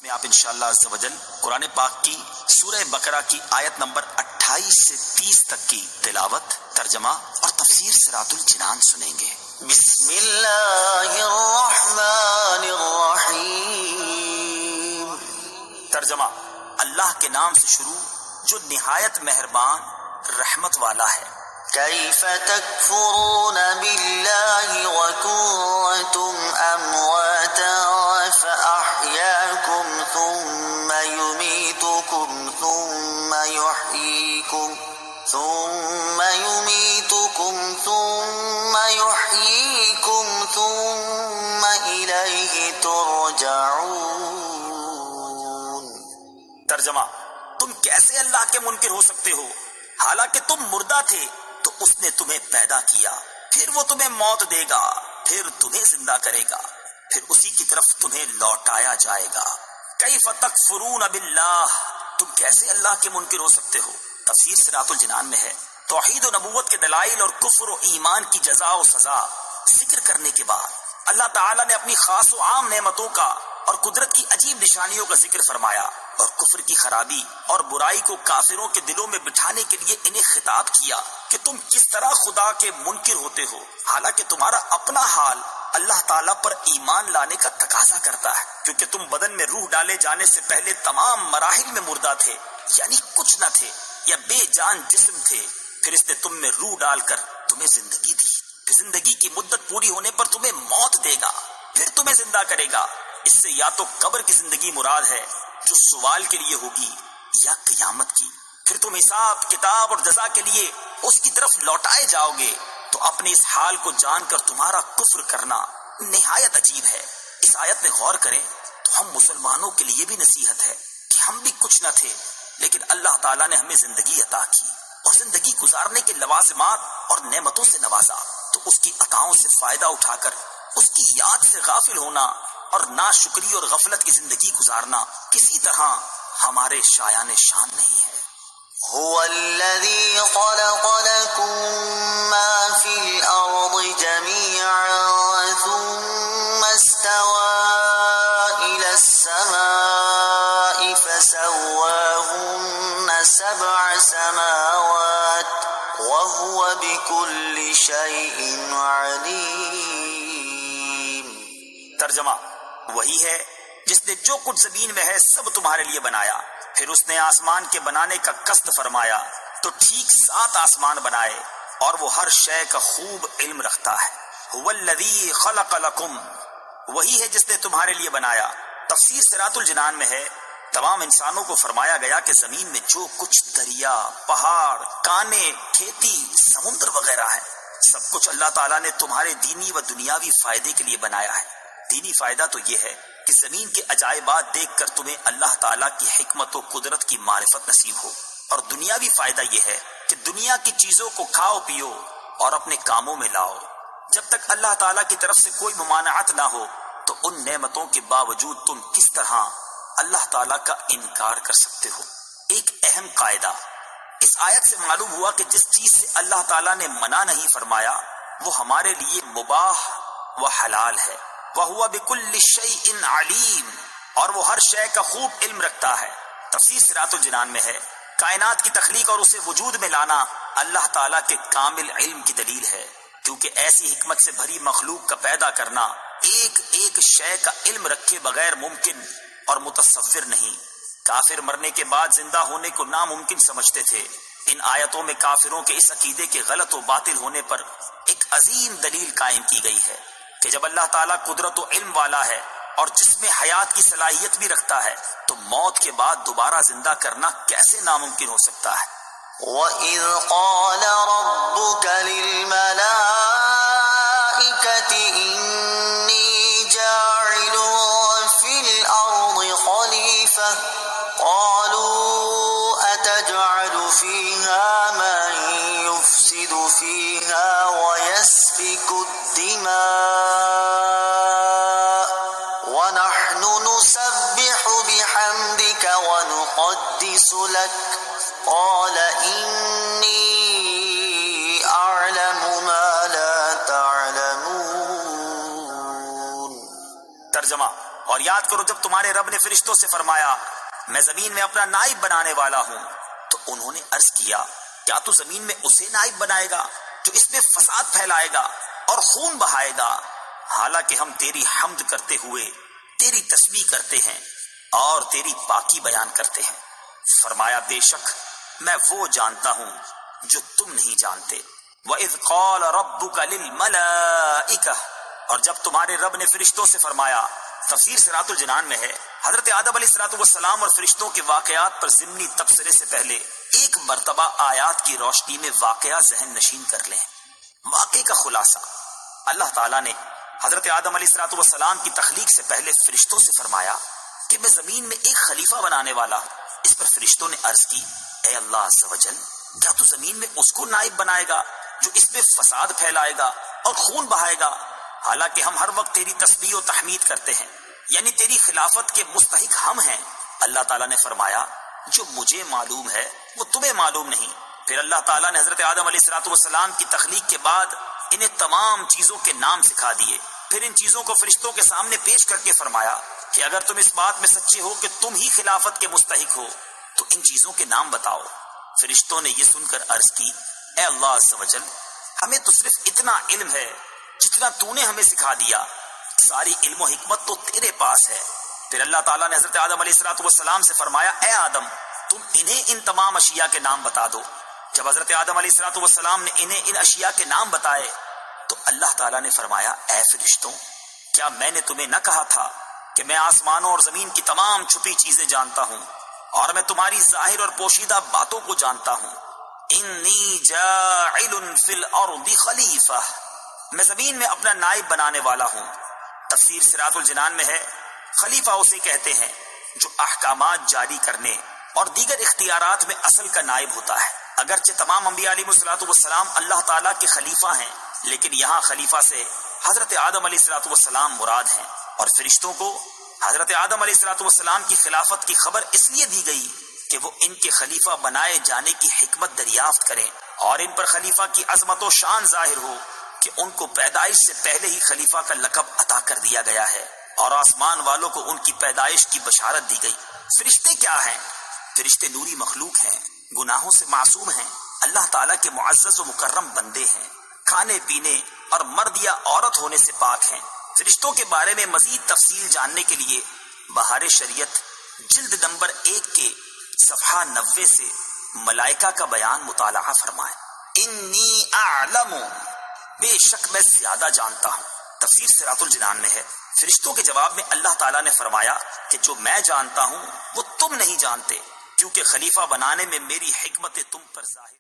میں آپ انشاءاللہ عز و جل قرآن پاک کی سورہ بقرہ کی آیت نمبر 28 سے 30 تک کی تلاوت، ترجمہ اور تفسیر صراط الجنان سنیں گے۔ بسم اللہ الرحمن الرحیم۔ ترجمہ، اللہ کے نام سے شروع جو نہایت مہربان رحمت والا ہے۔ کیف تکفرون باللہ وکنتم امواتا فاحیاکم ثم یمیتکم ثم یحییکم ثم الیہ ترجعون۔ ترجمہ، تم کیسے اللہ کے منکر ہو سکتے ہو؟ حالانکہ تم مردہ تھے تو اس نے تمہیں پیدا کیا، پھر وہ تمہیں موت دے گا، پھر تمہیں زندہ کرے گا، پھر اسی کی طرف تمہیں لوٹایا جائے گا۔ کیف تکفرون باللہ، تم کیسے اللہ کے منکر ہو سکتے ہو؟ تفسیر صراط الجنان میں ہے۔ توحید و نبوت کے دلائل اور کفر و ایمان کی جزا و سزا ذکر کرنے کے بعد اللہ تعالیٰ نے اپنی خاص و عام نعمتوں کا اور قدرت کی عجیب نشانیوں کا ذکر فرمایا، اور کفر کی خرابی اور برائی کو کافروں کے دلوں میں بٹھانے کے لیے انہیں خطاب کیا کہ تم کس طرح خدا کے منکر ہوتے ہو، حالانکہ تمہارا اپنا حال اللہ تعالیٰ پر ایمان لانے کا تقاضا کرتا ہے، کیونکہ تم بدن میں روح ڈالے جانے سے پہلے تمام مراحل میں مردہ تھے، یعنی کچھ نہ تھے یا بے جان جسم تھے، پھر اس نے تم میں روح ڈال کر تمہیں زندگی دی، پھر زندگی کی مدت پوری ہونے پر تمہیں موت دے گا، پھر تمہیں زندہ کرے گا۔ اس سے یا تو قبر کی زندگی مراد ہے جو سوال کے لیے ہوگی، یا قیامت کی، پھر تم حساب کتاب اور جزا کے لیے اس کی طرف لوٹائے جاؤ گے۔ تو اپنے اس حال کو جان کر تمہارا کفر کرنا نہایت عجیب ہے۔ اس آیت میں غور کریں تو ہم مسلمانوں کے لیے بھی نصیحت ہے کہ ہم بھی کچھ نہ تھے، لیکن اللہ تعالیٰ نے ہمیں زندگی عطا کی اور زندگی گزارنے کے لوازمات اور نعمتوں سے نوازا، تو اس کی عطاؤں سے فائدہ اٹھا کر اس کی یاد سے غافل ہونا اور ناشکری اور غفلت کی زندگی گزارنا کسی طرح ہمارے شایان شان نہیں ہے۔ هو الذي خلق لكم ما في الأرض جميعا ثم استوى إلى السماء فسواهن 7 سماوات وهو بكل شيء عليم۔ ترجمہ، وہی ہے جس نے جو کچھ زمین میں ہے سب تمہارے لیے بنایا، پھر اس نے آسمان کے بنانے کا قصد فرمایا تو ٹھیک 7 آسمان بنائے، اور وہ ہر شے کا خوب علم رکھتا ہے۔ هو الذی خلق لکم، وہی ہے جس نے تمہارے لیے بنایا۔ تفسیر صراط الجنان میں ہے تمام انسانوں کو فرمایا گیا کہ زمین میں جو کچھ دریا، پہاڑ، کانے، کھیتی، سمندر وغیرہ ہے، سب کچھ اللہ تعالیٰ نے تمہارے دینی و دنیاوی فائدے کے لیے بنایا ہے۔ دینی فائدہ تو یہ ہے کہ زمین کے عجائبات دیکھ کر تمہیں اللہ تعالیٰ کی حکمت و قدرت کی معرفت نصیب ہو، اور دنیاوی فائدہ یہ ہے کہ دنیا کی چیزوں کو کھاؤ پیو اور اپنے کاموں میں لاؤ۔ جب تک اللہ تعالیٰ کی طرف سے کوئی ممانعت نہ ہو تو ان نعمتوں کے باوجود تم کس طرح اللہ تعالیٰ کا انکار کر سکتے ہو؟ ایک اہم قاعدہ اس آیت سے معلوم ہوا کہ جس چیز سے اللہ تعالیٰ نے منع نہیں فرمایا وہ ہمارے لیے مباح و حلال ہے۔ وَهُوَ بِكُلِّ شَيْءٍ عَلِيمٌ، اور وہ ہر شے کا خوب علم رکھتا ہے۔ تفسیر صراط الجنان میں ہے کائنات کی تخلیق اور اسے وجود میں لانا اللہ تعالیٰ کے کامل علم کی دلیل ہے، کیونکہ ایسی حکمت سے بھری مخلوق کا پیدا کرنا ایک ایک شے کا علم رکھے بغیر ممکن اور متصور نہیں۔ کافر مرنے کے بعد زندہ ہونے کو ناممکن سمجھتے تھے۔ ان آیتوں میں کافروں کے اس عقیدے کے غلط و باطل ہونے پر ایک عظیم دلیل قائم کی گئی ہے کہ جب اللہ تعالیٰ قدرت و علم والا ہے اور جس میں حیات کی صلاحیت بھی رکھتا ہے تو موت کے بعد دوبارہ زندہ کرنا کیسے ناممکن ہو سکتا ہے؟ وَإِذْ قَالَ رَبُّكَ لِلْمَلَائِكَةِ إِنِّي جَاعِلٌ فِي الْأَرْضِ خَلِيفَةً قَالُوا أَتَجْعَلُ فِيهَا مَن يُفْسِدُ فِيهَا وَيَسْفِكُ الدِّمَاءَ وَنَحْنُ نُسَبِّحُ بِحَمْدِكَ وَنُقَدِّسُ لَكَ قَالَ إِنِّي أَعْلَمُ مَا لَا تَعْلَمُونَ۔ ترجمہ، اور یاد کرو جب تمہارے رب نے فرشتوں سے فرمایا میں زمین میں اپنا نائب بنانے والا ہوں، تو انہوں نے عرض کیا کیا تو زمین میں اسے نائب بنائے گا جو اس میں فساد پھیلائے گا اور خون بہائے گا، حالانکہ ہم تیری حمد کرتے ہوئے تیری تسبیح کرتے ہیں اور تیری پاکی بیان کرتے ہیں۔ فرمایا بے شک میں وہ جانتا ہوں جو تم نہیں جانتے۔ وَإِذْ قَالَ رَبُّكَ لِلْمَلَائِكَةِ، اور جب تمہارے رب نے فرشتوں سے فرمایا، تفسیر صراط الجنان میں ہے حضرت آدم علیہ السلام اور فرشتوں کے واقعات پر ضمنی تبصرے سے پہلے ایک مرتبہ آیات کی روشنی میں واقعہ ذہن نشین کر لیں۔ واقعے کا خلاصہ، اللہ تعالیٰ نے حضرت آدم علیہ السلام کی تخلیق سے پہلے فرشتوں سے فرمایا کہ میں زمین میں ایک خلیفہ بنانے والا ہوں۔ اس پر فرشتوں نے عرض کی اے اللہ عز و جل، کیا تو زمین میں اس کو نائب بنائے گا جو اس میں فساد پھیلائے گا اور خون بہائے گا، حالانکہ ہم ہر وقت تیری تسبیح و تحمید کرتے ہیں، یعنی تیری خلافت کے مستحق ہم ہیں۔ اللہ تعالیٰ نے فرمایا جو مجھے معلوم ہے وہ تمہیں معلوم نہیں۔ پھر اللہ تعالیٰ نے حضرت آدم علیہ السلام کی تخلیق کے بعد انہیں تمام چیزوں کے نام سکھا دیے، پھر ان چیزوں کو فرشتوں کے سامنے پیش کر کے فرمایا کہ اگر تم اس بات میں سچے ہو کہ تم ہی خلافت کے مستحق ہو تو ان چیزوں کے نام بتاؤ۔ فرشتوں نے یہ سن کر عرض کی اے اللہ عز و جل، ہمیں تو صرف اتنا علم ہے جتنا تو نے ہمیں سکھا دیا، ساری علم و حکمت تو تیرے پاس ہے۔ پھر اللہ تعالیٰ نے حضرت آدم علیہ السلام سے فرمایا اے آدم، تم انہیں ان تمام اشیاء کے نام بتا دو۔ جب حضرت آدم علیہ السلام نے انہیں ان اشیاء کے نام بتائے تو اللہ تعالیٰ نے فرمایا اے فرشتوں، کیا میں نے تمہیں نہ کہا تھا کہ میں آسمانوں اور زمین کی تمام چھپی چیزیں جانتا ہوں اور میں تمہاری ظاہر اور پوشیدہ باتوں کو جانتا ہوں۔ انی جاعل فی الارض خلیفہ، میں زمین میں اپنا نائب بنانے والا ہوں۔ تفسیر صراط الجنان میں ہے خلیفہ اسے کہتے ہیں جو احکامات جاری کرنے اور دیگر اختیارات میں اصل کا نائب ہوتا ہے۔ اگرچہ تمام انبیاء علیہ السلام اللہ تعالیٰ کے خلیفہ ہیں، لیکن یہاں خلیفہ سے حضرت آدم علیہ السلام مراد ہیں، اور فرشتوں کو حضرت آدم علیہ السلام کی خلافت کی خبر اس لیے دی گئی کہ وہ ان کے خلیفہ بنائے جانے کی حکمت دریافت کریں اور ان پر خلیفہ کی عظمت و شان ظاہر ہو کہ ان کو پیدائش سے پہلے ہی خلیفہ کا لقب عطا کر دیا گیا ہے اور آسمان والوں کو ان کی پیدائش کی بشارت دی گئی۔ فرشتے کیا ہیں؟ فرشتے نوری مخلوق ہیں، گناہوں سے معصوم ہیں، اللہ تعالیٰ کے معزز و مکرم بندے ہیں، کھانے پینے اور مرد یا عورت ہونے سے پاک ہیں۔ فرشتوں کے بارے میں مزید تفصیل جاننے کے لیے بہار شریعت جلد نمبر 1 کے صفحہ 90 سے ملائکہ کا بیان مطالعہ فرمائیں۔ انی اعلم، بے شک میں زیادہ جانتا ہوں۔ تفسیر صراط الجنان میں ہے فرشتوں کے جواب میں اللہ تعالیٰ نے فرمایا کہ جو میں جانتا ہوں وہ تم نہیں جانتے، کیونکہ خلیفہ بنانے میں میری حکمت تم پر ظاہر